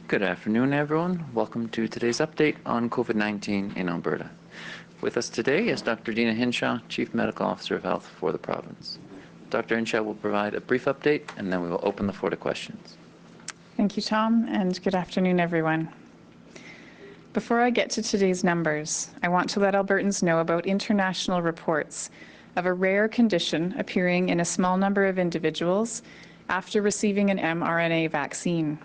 Good afternoon, everyone. Welcome to today's update on COVID-19 in Alberta. With us today is Dr. Deena Hinshaw, Chief Medical Officer of Health for the province. Dr. Hinshaw will provide a brief update, and then we will open the floor to questions. Thank you, Tom, and good afternoon, everyone. Before I get to today's numbers, I want to let Albertans know about international reports of a rare condition appearing in a small number of individuals after receiving an mRNA vaccine.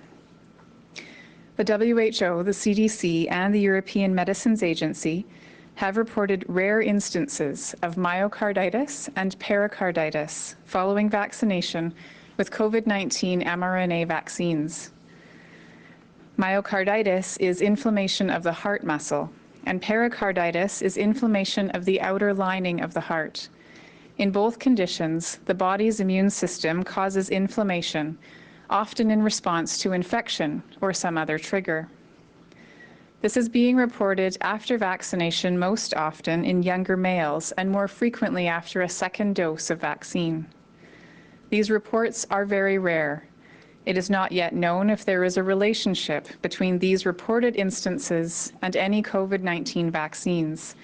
The WHO, the CDC, and the European Medicines Agency have reported rare instances of myocarditis and pericarditis following vaccination with COVID-19 mRNA vaccines. Myocarditis is inflammation of the heart muscle, and pericarditis is inflammation of the outer lining of the heart. In both conditions, the body's immune system causes inflammation, often in response to infection or some other trigger. This is being reported after vaccination most often in younger males and more frequently after a second dose of vaccine. These reports are very rare. It is not yet known if there is a relationship between these reported instances and any COVID-19 vaccines,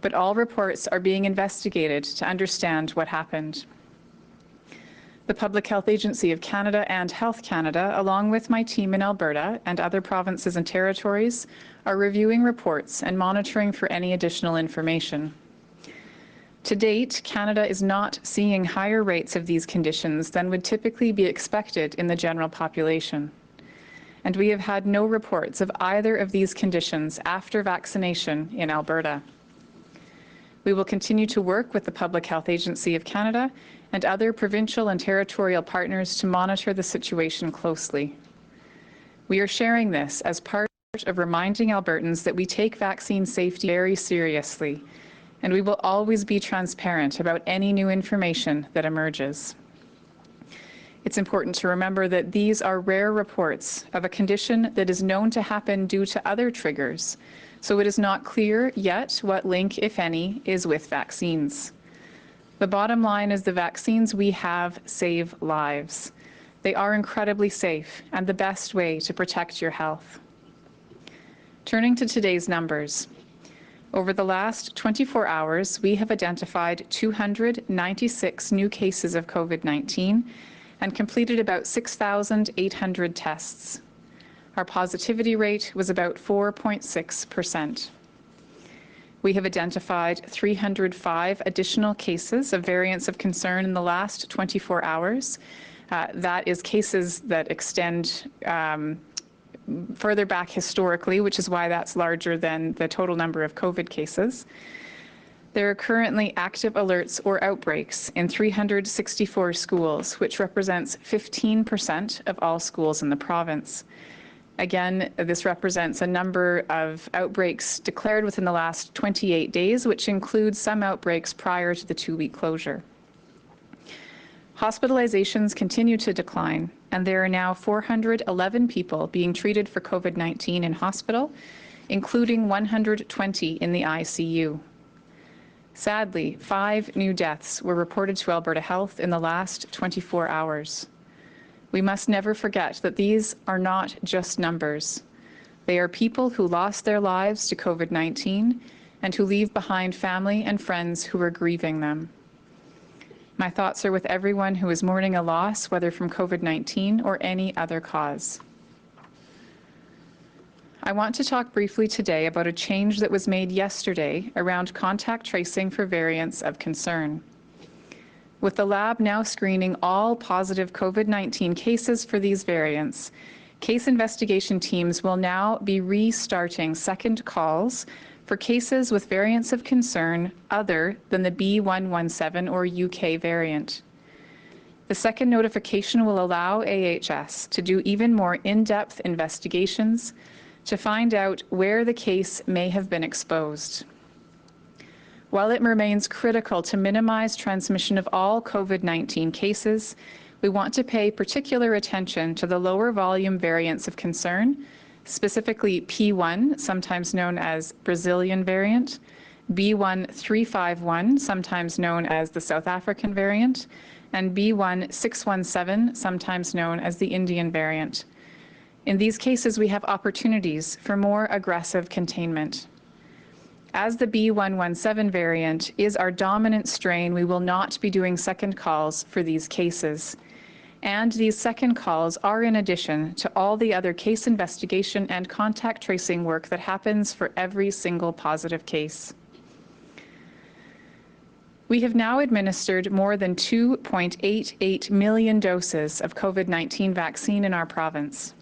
but all reports are being investigated to understand what happened. The Public Health Agency of Canada and Health Canada, along with my team in Alberta and other provinces and territories, are reviewing reports and monitoring for any additional information. To date, Canada is not seeing higher rates of these conditions than would typically be expected in the general population. And we have had no reports of either of these conditions after vaccination in Alberta. We will continue to work with the Public Health Agency of Canada and other provincial and territorial partners to monitor the situation closely. We are sharing this as part of reminding Albertans that we take vaccine safety very seriously, and we will always be transparent about any new information that emerges. It's important to remember that these are rare reports of a condition that is known to happen due to other triggers, so it is not clear yet what link, if any, is with vaccines. The bottom line is the vaccines we have save lives. They are incredibly safe and the best way to protect your health. Turning to today's numbers. Over the last 24 hours, we have identified 296 new cases of COVID-19 and completed about 6,800 tests. Our positivity rate was about 4.6%. We have identified 305 additional cases of variants of concern in the last 24 hours. That is cases that extend further back historically, which is why that's larger than the total number of COVID cases. There are currently active alerts or outbreaks in 364 schools, which represents 15% of all schools in the province. Again, this represents a number of outbreaks declared within the last 28 days, which includes some outbreaks prior to the 2-week closure. Hospitalizations continue to decline, and there are now 411 people being treated for COVID-19 in hospital, including 120 in the ICU. Sadly, 5 new deaths were reported to Alberta Health in the last 24 hours. We must never forget that these are not just numbers. They are people who lost their lives to COVID-19 and who leave behind family and friends who are grieving them. My thoughts are with everyone who is mourning a loss, whether from COVID-19 or any other cause. I want to talk briefly today about a change that was made yesterday around contact tracing for variants of concern. With the lab now screening all positive COVID-19 cases for these variants, case investigation teams will now be restarting second calls for cases with variants of concern other than the B.1.1.7 or UK variant. The second notification will allow AHS to do even more in-depth investigations to find out where the case may have been exposed. While it remains critical to minimize transmission of all COVID-19 cases, we want to pay particular attention to the lower volume variants of concern, specifically P1, sometimes known as Brazilian variant, B.1.351, sometimes known as the South African variant, and B.1.617, sometimes known as the Indian variant. In these cases, we have opportunities for more aggressive containment. As the B117 variant is our dominant strain, we will not be doing second calls for these cases. And these second calls are in addition to all the other case investigation and contact tracing work that happens for every single positive case. We have now administered more than 2.88 million doses of COVID-19 vaccine in our province.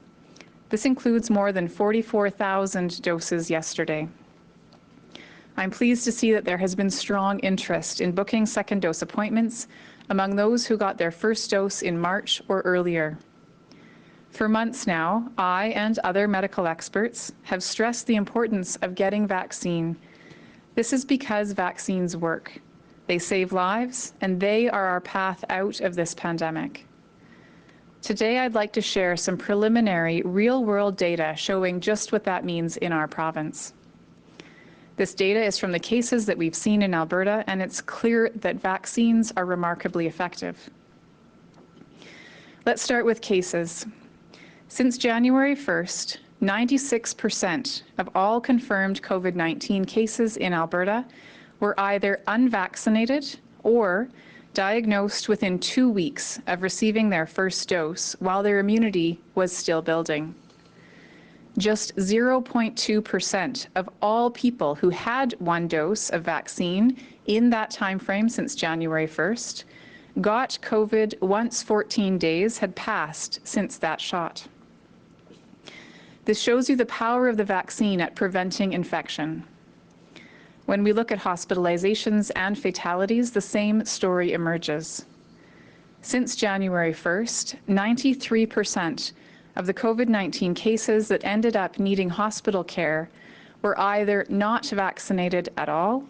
This includes more than 44,000 doses yesterday. I'm pleased to see that there has been strong interest in booking second dose appointments among those who got their first dose in March or earlier. For months now, I and other medical experts have stressed the importance of getting vaccine. This is because vaccines work. They save lives, and they are our path out of this pandemic. Today, I'd like to share some preliminary real-world data showing just what that means in our province. This data is from the cases that we've seen in Alberta, and it's clear that vaccines are remarkably effective. Let's start with cases. Since January 1st, 96% of all confirmed COVID-19 cases in Alberta were either unvaccinated or diagnosed within 2 weeks of receiving their first dose while their immunity was still building. Just 0.2% of all people who had one dose of vaccine in that time frame since January 1st got COVID once 14 days had passed since that shot. This shows you the power of the vaccine at preventing infection. When we look at hospitalizations and fatalities, the same story emerges. Since January 1st, 93% of the COVID-19 cases that ended up needing hospital care were either not vaccinated at all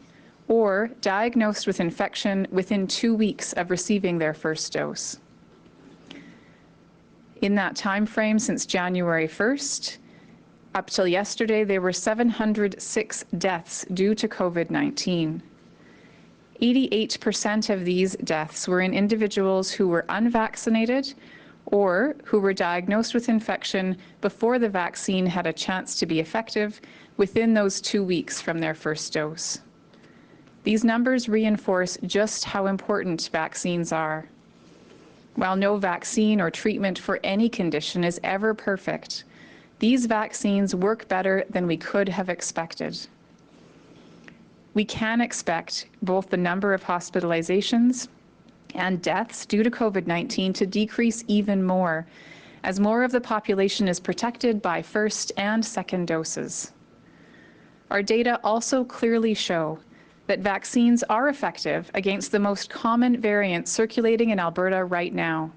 or diagnosed with infection within 2 weeks of receiving their first dose. In that time frame since January 1st, up till yesterday, there were 706 deaths due to COVID-19. 88% of these deaths were in individuals who were unvaccinated or who were diagnosed with infection before the vaccine had a chance to be effective within those 2 weeks from their first dose. These numbers reinforce just how important vaccines are. While no vaccine or treatment for any condition is ever perfect, these vaccines work better than we could have expected. We can expect both the number of hospitalizations and deaths due to COVID-19 to decrease even more as more of the population is protected by first and second doses. Our data also clearly show that vaccines are effective against the most common variants circulating in Alberta right now.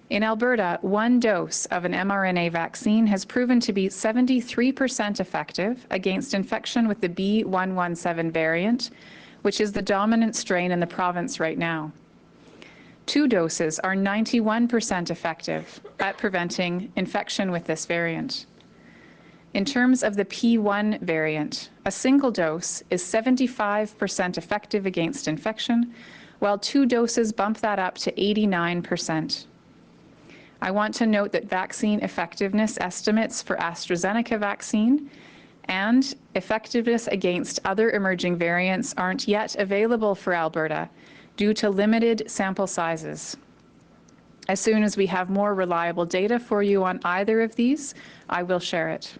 In Alberta, one dose of an mRNA vaccine has proven to be 73% effective against infection with the B117 variant, which is the dominant strain in the province right now. 2 doses are 91% effective at preventing infection with this variant. In terms of the P1 variant, a single dose is 75% effective against infection, while 2 doses bump that up to 89%. I want to note that vaccine effectiveness estimates for AstraZeneca vaccine and effectiveness against other emerging variants aren't yet available for Alberta due to limited sample sizes. As soon as we have more reliable data for you on either of these, I will share it.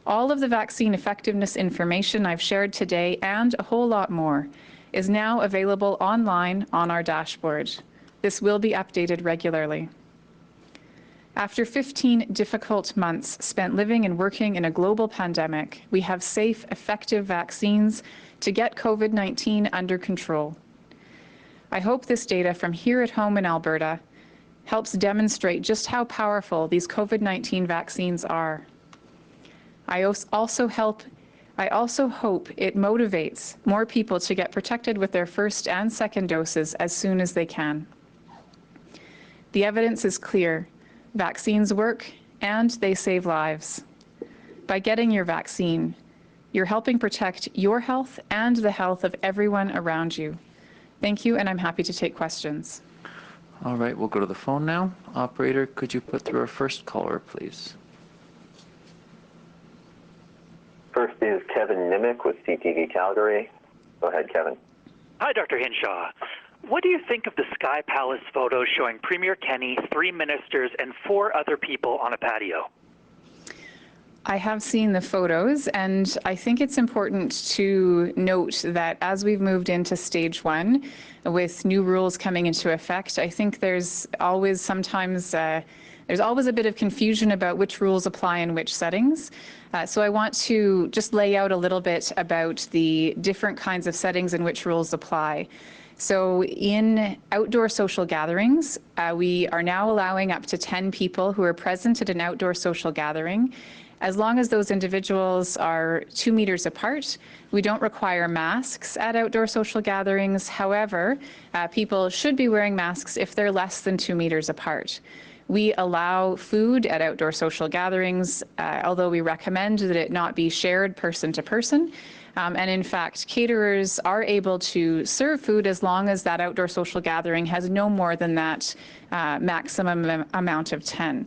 All of the vaccine effectiveness information I've shared today and a whole lot more is now available online on our dashboard. This will be updated regularly. After 15 difficult months spent living and working in a global pandemic, we have safe, effective vaccines to get COVID-19 under control. I hope this data from here at home in Alberta helps demonstrate just how powerful these COVID-19 vaccines are. I also hope it motivates more people to get protected with their first and second doses as soon as they can. The evidence is clear. Vaccines work and they save lives. By getting your vaccine, you're helping protect your health and the health of everyone around you. Thank you, and I'm happy to take questions. All right, we'll go to the phone now. Operator, could you put through our first caller, please? First is Kevin Nimick with CTV Calgary. Go ahead, Kevin. Hi, Dr. Hinshaw. What do you think of the Sky Palace photos showing Premier Kenney, 3 ministers, and 4 other people on a patio? I have seen the photos, and I think it's important to note that as we've moved into stage 1, with new rules coming into effect, I think there's always sometimes there's always a bit of confusion about which rules apply in which settings. So I want to just lay out a little bit about the different kinds of settings in which rules apply. So in outdoor social gatherings, we are now allowing up to 10 people who are present at an outdoor social gathering. As long as those individuals are 2 meters apart, we don't require masks at outdoor social gatherings. However, people should be wearing masks if they're less than 2 meters apart. We allow food at outdoor social gatherings, although we recommend that it not be shared person to person. And in fact, caterers are able to serve food as long as that outdoor social gathering has no more than that maximum amount of 10.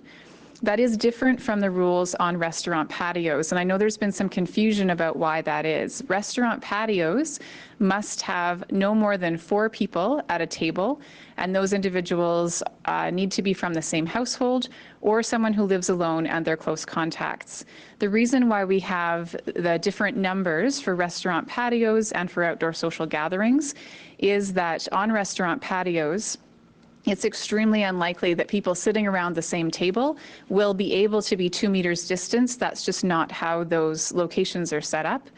That is different from the rules on restaurant patios, and I know there's been some confusion about why that is. Restaurant patios must have no more than 4 people at a table, and those individuals need to be from the same household or someone who lives alone and their close contacts. The reason why we have the different numbers for restaurant patios and for outdoor social gatherings is that on restaurant patios, it's extremely unlikely that people sitting around the same table will be able to be 2 meters distance. That's just not how those locations are set up.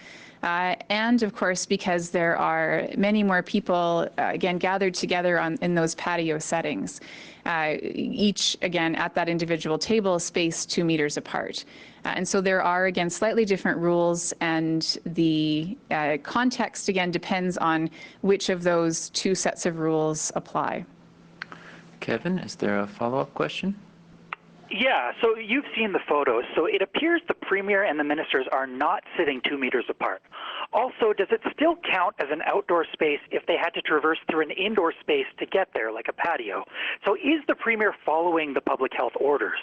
And of course, because there are many more people, again, gathered together in those patio settings, each, again, at that individual table spaced 2 meters apart. And so there are, again, slightly different rules, and the context, again, depends on which of those 2 sets of rules apply. Kevin, is there a follow-up question? Yeah, so you've seen the photos. So it appears the Premier and the ministers are not sitting 2 meters apart. Also, does it still count as an outdoor space if they had to traverse through an indoor space to get there, like a patio? So is the Premier following the public health orders?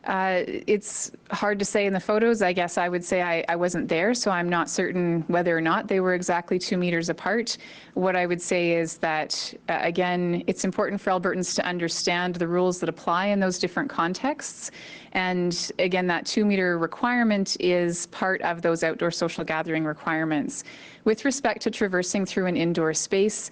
It's hard to say in the photos. I guess I would say I wasn't there, so I'm not certain whether or not they were exactly 2 meters apart. What I would say is that, again, it's important for Albertans to understand the rules that apply in those different contexts. And again, that 2 meter requirement is part of those outdoor social gathering requirements. With respect to traversing through an indoor space,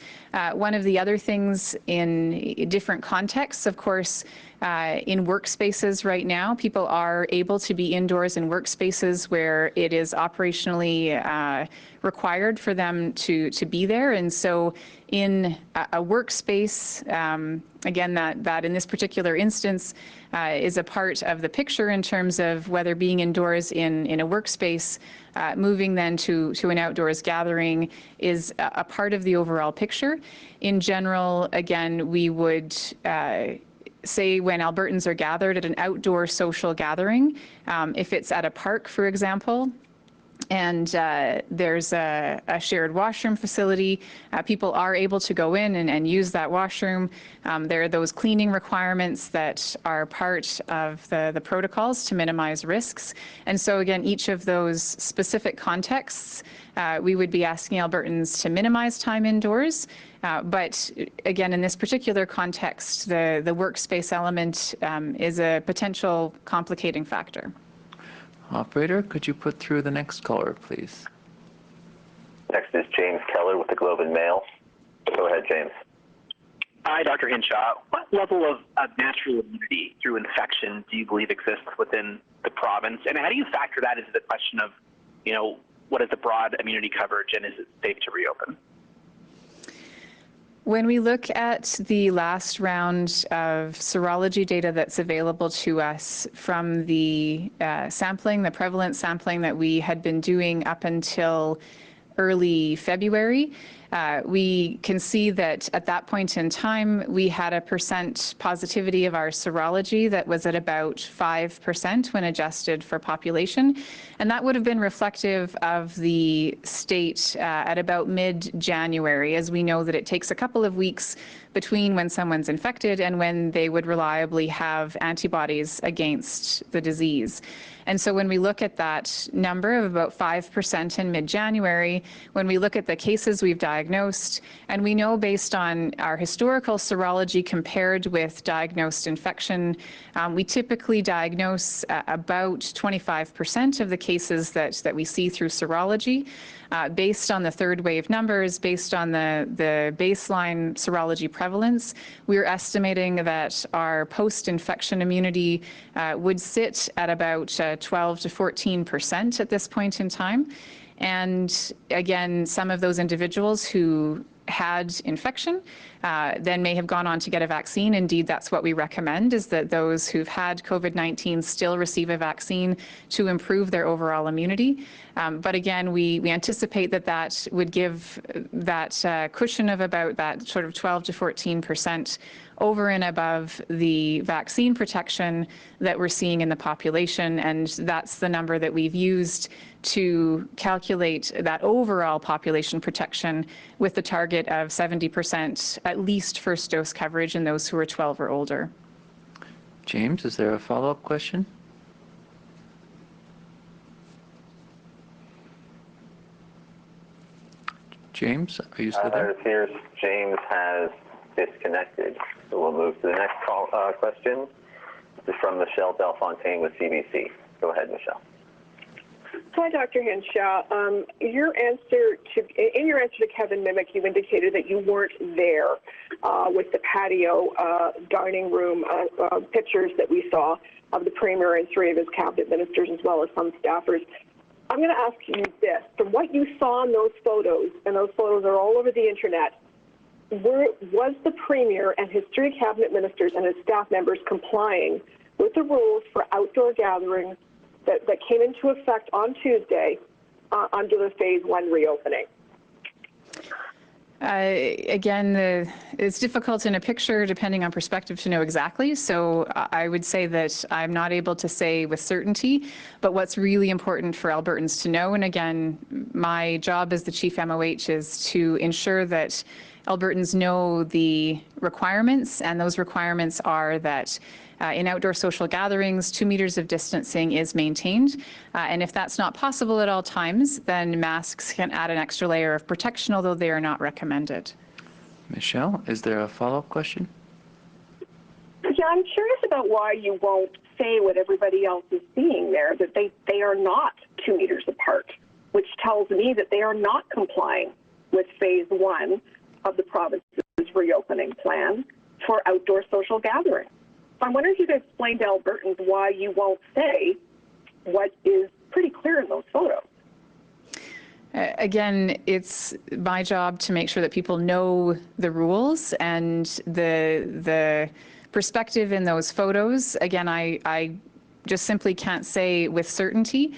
one of the other things in different contexts, of course, in workspaces right now, people are able to be indoors in workspaces where it is operationally required for them to be there. And so in a workspace, again, that in this particular instance is a part of the picture in terms of whether being indoors in a workspace, moving then to an outdoors gathering is a part of the overall picture. In general, again, we would say when Albertans are gathered at an outdoor social gathering, if it's at a park, for example, and there's a shared washroom facility, people are able to go in and use that washroom. There are those cleaning requirements that are part of the protocols to minimize risks. And so again, each of those specific contexts, we would be asking Albertans to minimize time indoors. But again, in this particular context, the workspace element is a potential complicating factor. Operator, could you put through the next caller, please? Next is James Keller with the Globe and Mail. Go ahead, James. Hi, Dr. Hinshaw. What level of natural immunity through infection do you believe exists within the province? And how do you factor that into the question of, what is the broad immunity coverage and is it safe to reopen? When we look at the last round of serology data that's available to us from the sampling, the prevalent sampling that we had been doing up until early February, We can see that at that point in time, we had a percent positivity of our serology that was at about 5% when adjusted for population. And that would have been reflective of the state at about mid-January, as we know that it takes a couple of weeks between when someone's infected and when they would reliably have antibodies against the disease. And so when we look at that number of about 5% in mid-January, when we look at the cases we've diagnosed, and we know based on our historical serology compared with diagnosed infection, we typically diagnose about 25% of the cases that we see through serology. Based on the third wave numbers, based on the baseline serology prevalence, we're estimating that our post-infection immunity would sit at about 12 to 14% at this point in time. And again, some of those individuals who had infection then may have gone on to get a vaccine. Indeed, that's what we recommend, is that those who've had COVID-19 still receive a vaccine to improve their overall immunity. But again, we anticipate that that would give that cushion of about that sort of 12 to 14% over and above the vaccine protection that we're seeing in the population. And that's the number that we've used to calculate that overall population protection with the target of 70% at least first dose coverage in those who are 12 or older. James, is there a follow-up question? James, are you still there? It appears James has disconnected. So we'll move to the next question. This is from Michelle Delfontaine with CBC. Go ahead, Michelle. Hi, Dr. Hinshaw. In your answer to Kevin Mimic, you indicated that you weren't there with the patio dining room pictures that we saw of the Premier and 3 of his cabinet ministers, as well as some staffers. I'm going to ask you this. From what you saw in those photos, and those photos are all over the internet, was the Premier and his 3 cabinet ministers and his staff members complying with the rules for outdoor gatherings that came into effect on Tuesday under the phase 1 reopening? Again, it's difficult in a picture, depending on perspective, to know exactly. So I would say that I'm not able to say with certainty, but what's really important for Albertans to know, and again, my job as the Chief MOH is to ensure that Albertans know the requirements, and those requirements are that in outdoor social gatherings, 2 meters of distancing is maintained. And if that's not possible at all times, then masks can add an extra layer of protection, although they are not recommended. Michelle, is there a follow-up question? Yeah, I'm curious about why you won't say what everybody else is seeing there, that they are not 2 meters apart, which tells me that they are not complying with phase 1 of the province's reopening plan for outdoor social gatherings. So I'm wondering if you could explain to Albertans why you won't say what is pretty clear in those photos. Again, it's my job to make sure that people know the rules and the perspective in those photos. Again, I just simply can't say with certainty.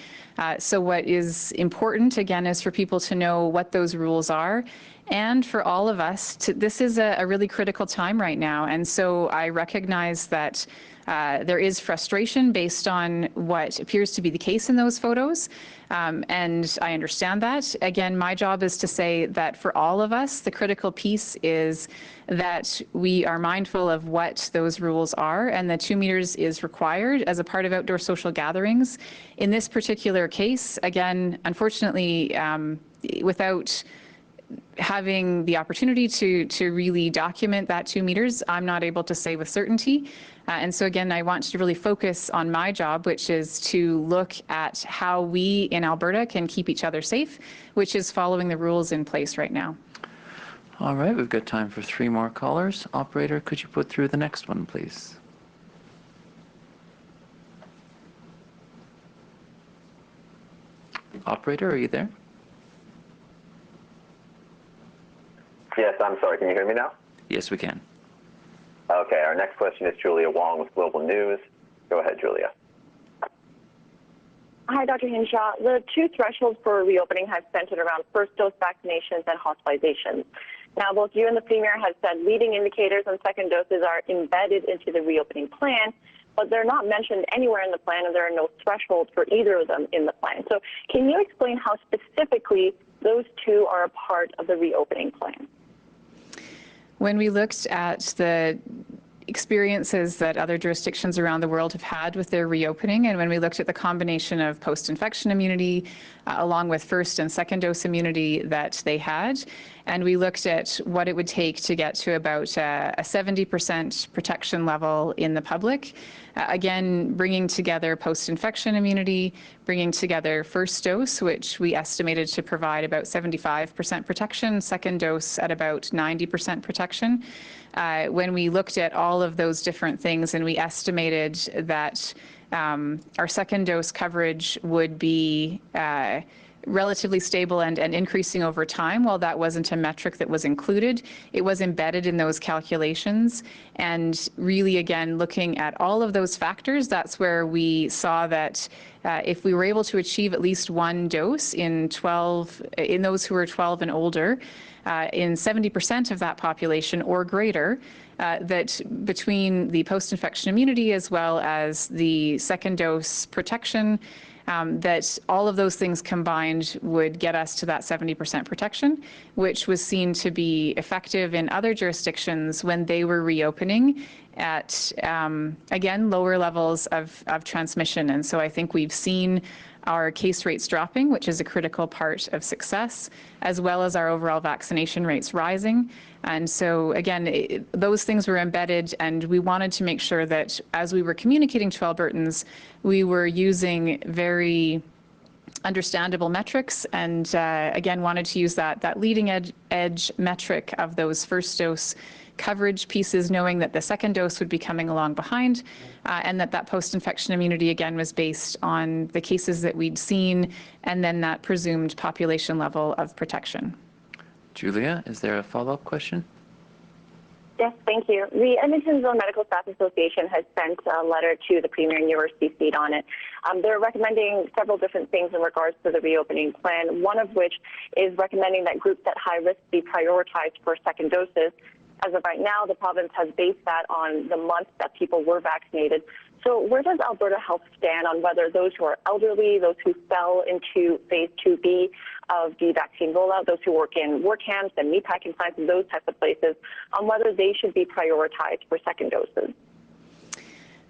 So what is important, again, is for people to know what those rules are, and for all of us this is a really critical time right now. And so I recognize that there is frustration based on what appears to be the case in those photos. And I understand that. Again, my job is to say that for all of us, the critical piece is that we are mindful of what those rules are, and the 2 meters is required as a part of outdoor social gatherings. In this particular case, again, unfortunately, without having the opportunity to really document that 2 meters, I'm not able to say with certainty. And so again, I want to really focus on my job, which is to look at how we in Alberta can keep each other safe, which is following the rules in place right now. All right, we've got time for 3 more callers. Operator, could you put through the next one, please? Operator, are you there? Yes, I'm sorry. Can you hear me now? Yes, we can. Okay, our next question is Julia Wong with Global News. Go ahead, Julia. Hi, Dr. Hinshaw. The two thresholds for reopening have centered around first dose vaccinations and hospitalizations. Now, both you and the Premier have said leading indicators and second doses are embedded into the reopening plan, but they're not mentioned anywhere in the plan, and there are no thresholds for either of them in the plan. So can you explain how specifically those two are a part of the reopening plan? When we looked at the experiences that other jurisdictions around the world have had with their reopening, and when we looked at the combination of post-infection immunity along with first and second dose immunity that they had, and we looked at what it would take to get to about a 70% protection level in the public, again, bringing together post-infection immunity, bringing together first dose, which we estimated to provide about 75% protection, second dose at about 90% protection. When we looked at all of those different things and we estimated that our second dose coverage would be relatively stable and increasing over time, while that wasn't a metric that was included, it was embedded in those calculations. And really, again, looking at all of those factors, that's where we saw that if we were able to achieve at least one dose in those who are 12 and older, in 70% of that population or greater, that between the post-infection immunity as well as the second dose protection, that all of those things combined would get us to that 70% protection, which was seen to be effective in other jurisdictions when they were reopening at, again, lower levels of transmission. And so I think we've seen our case rates dropping, which is a critical part of success, as well as our overall vaccination rates rising. And so, again, those things were embedded, and we wanted to make sure that as we were communicating to Albertans, we were using very understandable metrics, and again, wanted to use that leading edge metric of those first dose coverage pieces, knowing that the second dose would be coming along behind, and that post-infection immunity, again, was based on the cases that we'd seen, and then that presumed population level of protection. Julia, is there a follow-up question? Yes, thank you. The Edmonton Zone Medical Staff Association has sent a letter to the Premier and you were CC'd on it. They're recommending several different things in regards to the reopening plan, one of which is recommending that groups at high risk be prioritized for second doses. As of right now, the province has based that on the month that people were vaccinated. So where does Alberta Health stand on whether those who are elderly, those who fell into phase 2B of the vaccine rollout, those who work in work camps and meatpacking plants and those types of places, on whether they should be prioritized for second doses?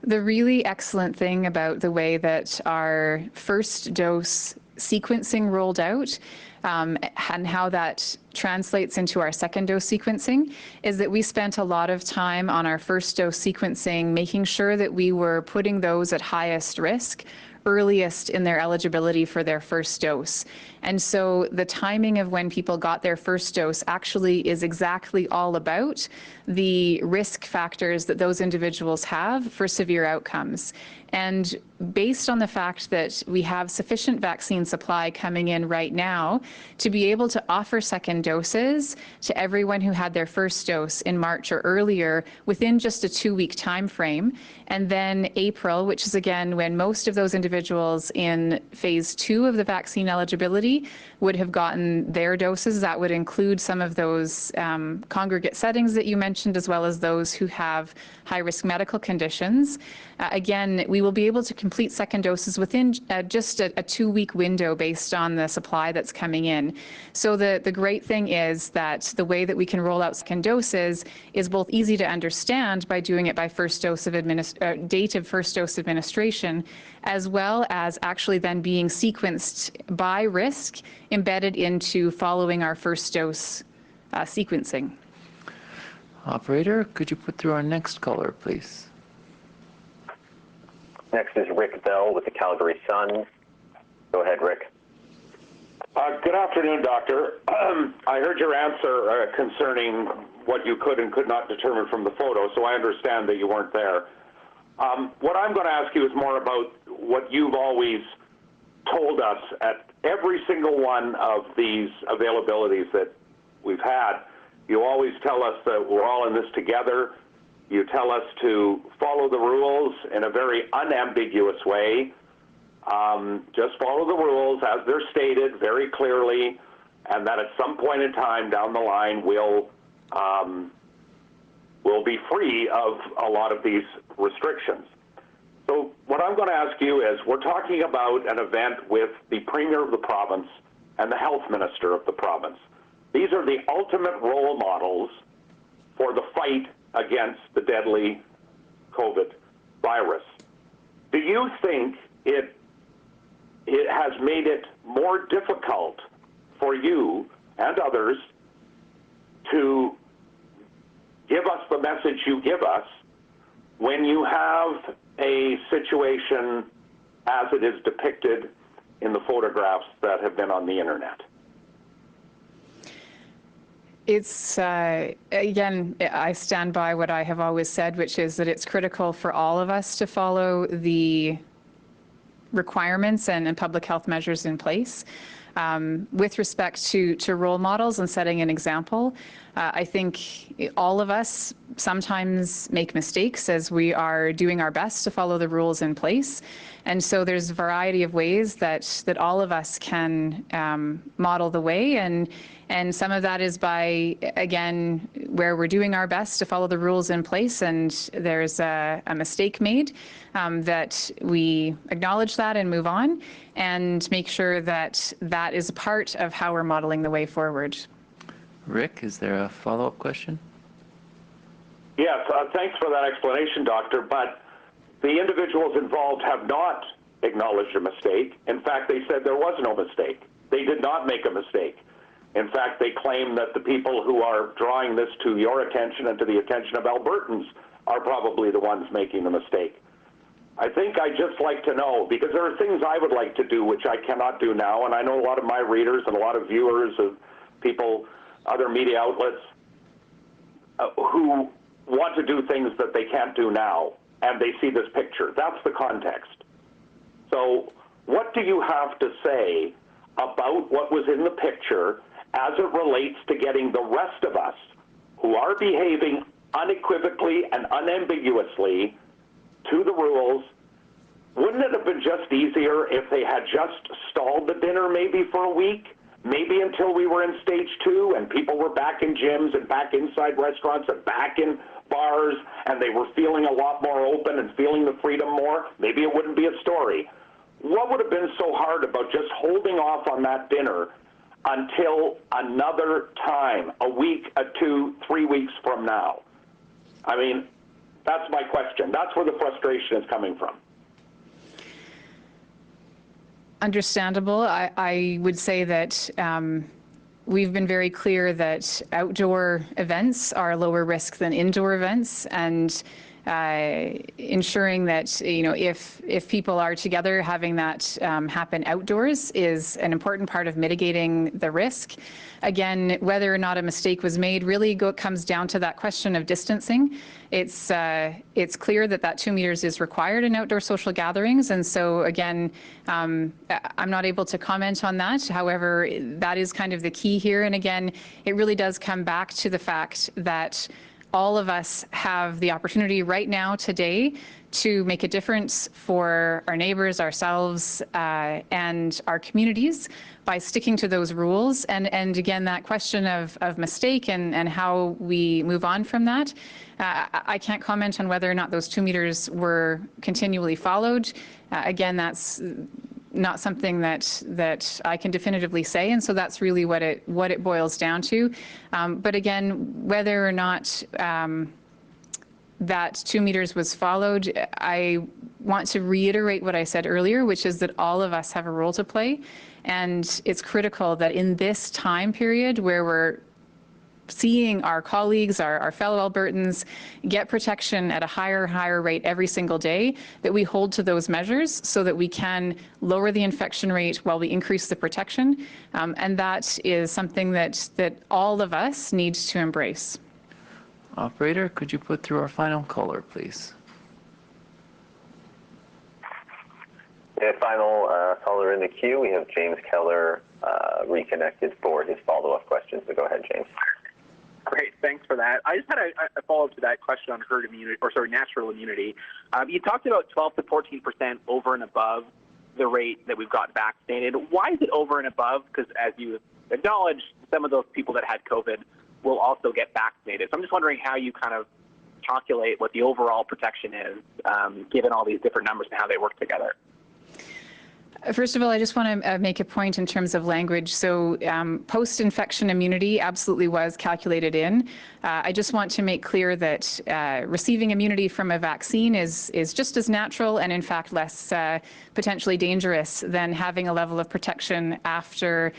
The really excellent thing about the way that our first dose sequencing rolled out and how that translates into our second dose sequencing is that we spent a lot of time on our first dose sequencing, making sure that we were putting those at highest risk earliest in their eligibility for their first dose. And so the timing of when people got their first dose actually is exactly all about the risk factors that those individuals have for severe outcomes. And based on the fact that we have sufficient vaccine supply coming in right now to be able to offer second doses to everyone who had their first dose in March or earlier within just a 2-week time frame, and then April, which is again when most of those individuals in phase 2 of the vaccine eligibility would have gotten their doses. That would include some of those congregate settings that you mentioned, as well as those who have high-risk medical conditions. Again, we will be able to complete second doses within just a 2-week window based on the supply that's coming in. So the great thing is that the way that we can roll out second doses is both easy to understand by doing it by first dose of date of first dose administration, as well as actually then being sequenced by risk embedded into following our first dose sequencing. Operator, could you put through our next caller, please? Next is Rick Bell with the Calgary Sun. Go ahead, Rick. Good afternoon, Doctor. I heard your answer concerning what you could and could not determine from the photo, so I understand that you weren't there. What I'm going to ask you is more about what you've always told us at every single one of these availabilities that we've had. You always tell us that we're all in this together. You tell us to follow the rules in a very unambiguous way. Just follow the rules as they're stated very clearly, and that at some point in time down the line we'll be free of a lot of these restrictions. So what I'm going to ask you is, we're talking about an event with the Premier of the province and the Health Minister of the province. These are the ultimate role models for the fight against the deadly COVID virus. Do you think it has made it more difficult for you and others to give us the message you give us when you have a situation as it is depicted in the photographs that have been on the internet? It's, again, I stand by what I have always said, which is that it's critical for all of us to follow the requirements and public health measures in place. With respect to role models and setting an example, I think all of us sometimes make mistakes as we are doing our best to follow the rules in place. And so there's a variety of ways that all of us can model the way. And some of that is by, again, where we're doing our best to follow the rules in place and there's a mistake made, that we acknowledge that and move on and make sure that that is a part of how we're modeling the way forward. Rick, is there a follow-up question? Yes, thanks for that explanation, Doctor, but the individuals involved have not acknowledged a mistake. In fact, they said there was no mistake. They did not make a mistake. In fact, they claim that the people who are drawing this to your attention and to the attention of Albertans are probably the ones making the mistake. I think I'd just like to know, because there are things I would like to do which I cannot do now, and I know a lot of my readers and a lot of viewers of people, other media outlets, who want to do things that they can't do now, and they see this picture. That's the context. So what do you have to say about what was in the picture as it relates to getting the rest of us who are behaving unequivocally and unambiguously to the rules? Wouldn't it have been just easier if they had just stalled the dinner maybe for a week, maybe until we were in stage 2 and people were back in gyms and back inside restaurants and back in bars and they were feeling a lot more open and feeling the freedom more? Maybe it wouldn't be a story. What would have been so hard about just holding off on that dinner until another time, a week, 2, 3 weeks from now? I mean, that's my question. That's where the frustration is coming from. Understandable. I would say that we've been very clear that outdoor events are lower risk than indoor events, and ensuring that, you know, if people are together, having that happen outdoors is an important part of mitigating the risk. Again, whether or not a mistake was made really comes down to that question of distancing. It's clear that 2 meters is required in outdoor social gatherings, and so again, I'm not able to comment on that. However, that is kind of the key here, and again, it really does come back to the fact that all of us have the opportunity right now, today, to make a difference for our neighbors, ourselves, and our communities by sticking to those rules. And again, that question of mistake and how we move on from that, I can't comment on whether or not those 2 meters were continually followed. Again, that's not something that I can definitively say, and so that's really what it boils down to. But again, whether or not that 2 meters was followed, I want to reiterate what I said earlier, which is that all of us have a role to play, and it's critical that in this time period where we're seeing our colleagues, our fellow Albertans get protection at a higher rate every single day, that we hold to those measures so that we can lower the infection rate while we increase the protection. And that is something that all of us need to embrace. Operator, could you put through our final caller, please? The final caller in the queue, we have James Keller reconnected for his follow-up question. So go ahead, James. Great, thanks for that. I just had a follow-up to that question on herd immunity, or sorry, natural immunity. You talked about 12 to 14% over and above the rate that we've got vaccinated. Why is it over and above? Because as you acknowledged, some of those people that had COVID will also get vaccinated. So I'm just wondering how you kind of calculate what the overall protection is, given all these different numbers and how they work together. First of all, I just want to make a point in terms of language. So post-infection immunity absolutely was calculated in. I just want to make clear that receiving immunity from a vaccine is just as natural and in fact less potentially dangerous than having a level of protection after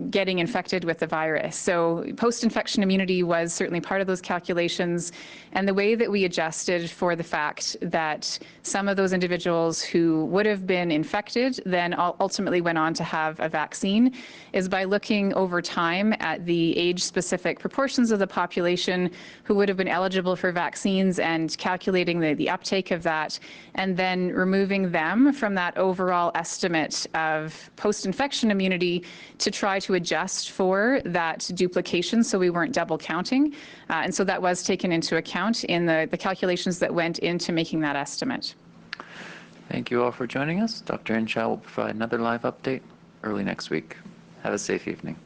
getting infected with the virus. So post-infection immunity was certainly part of those calculations, and the way that we adjusted for the fact that some of those individuals who would have been infected then ultimately went on to have a vaccine is by looking over time at the age-specific proportions of the population who would have been eligible for vaccines and calculating the uptake of that, and then removing them from that overall estimate of post-infection immunity to try to adjust for that duplication so we weren't double counting. And so that was taken into account in the calculations that went into making that estimate. Thank you all for joining us. Dr. Hinshaw will provide another live update early next week. Have a safe evening.